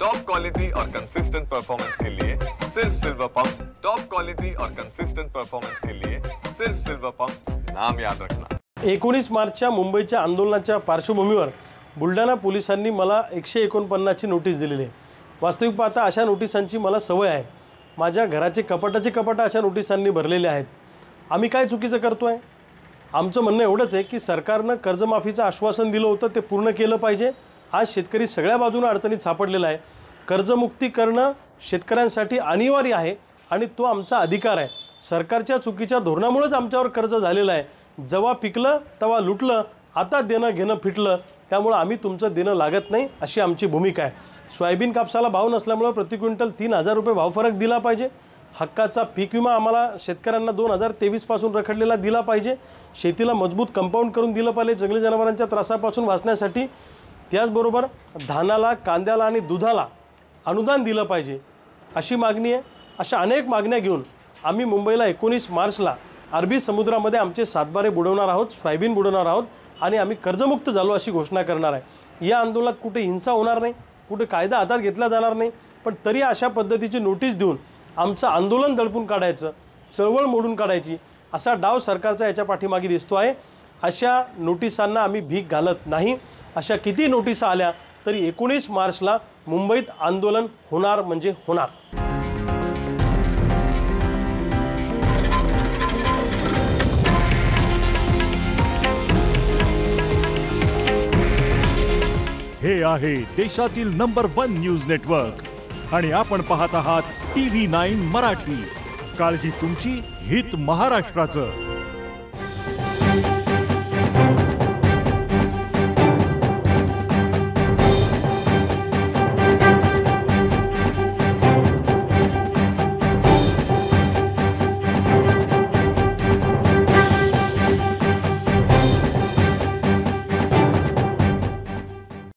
Top quality और consistent performance के लिए सिर्फ सिल्वर पंप्स। टॉप क्वालिटी और कंसिस्टेंट परफॉर्मेंस के लिए सिर्फ सिल्वर पंप्स, नाम याद रखना। 19 मार्चच्या मुंबईच्या आंदोलनाच्या पार्श्वभूमीवर बुलढाणा पोलिसांनी मला 149 ची नोटीस दिलेली आहे। वास्तविक पाहता अशा नोटिसांची मला सवय आहे। माझ्या घराचे कपाटाचे कपाट अशा नोटिसांनी भरलेले आहेत। आम्ही काय चुकीचं करतोय? आमचं म्हणणं एवढंच आहे की सरकारनं कर्जमाफीचं आश्वासन दिलं होतं ते पूर्ण केलं पाहिजे। आज शेतकरी सगळ्या बाजूने अडचणीत सापडलेला आहे। कर्जमुक्ती करणं शेतकऱ्यांसाठी अनिवार्य आहे आणि तो आमचा अधिकार आहे। सरकारच्या चुकीच्या धोरणामुळेच आमच्यावर कर्ज झालेलं आहे। जेव्हा पिकलं तेव्हा लुटलं, आता देणं घेणं फिटलं, त्यामुळे आम्ही तुमचं देणं लागत नाही अशी आमची भूमिका आहे। सोयाबीन कापसाला भाव नसल्यामुळे प्रति क्विंटल 3000 रुपये भाव फरक दिला पाहिजे। हक्काचा पीक विमा आम्हाला शेतकऱ्यांना 2023 पासून रखडलेला दिला पाहिजे। शेतीला मजबूत कंपाऊंड करून दिलं पाहिजे जंगली जनावरांच्या त्रासापासून वाचण्यासाठी। त्याचबरोबर धानाला, कांद्याला आणि दुधाला अनुदान दिलं पाहिजे अशी मागणी आहे। अशा अनेक मागण्या घेऊन आम्ही मुंबईला 19 मार्चला अरबी समुद्रामध्ये आमचे सातबारे बुडवणार आहोत, सोयाबीन बुडवणार आहोत आणि आम्ही कर्जमुक्त झालो अशी घोषणा करणार आहे। या आंदोलनात कुठे हिंसा होणार नाही, कुठे कायदा हातात घेतला जाणार नाही, पण तरी अशा पद्धतीची नोटीस देऊन आमचं आंदोलन दडपून काढायचं, चळवळ मोडून काढायची असा डाव सरकारचा याच्या पाठीमागे दिसतो आहे। अशा नोटिसांना आम्ही भीक घालत नाही। अशा किती नोटिसा आल्या तरी 19 मार्चला मुंबईत आंदोलन होणार म्हणजे होणार। हे आहे देशातील नंबर 1 न्यूज नेटवर्क आणि आपण पाहत आहात TV9 मराठी। काळजी तुमची, हित महाराष्ट्राचं।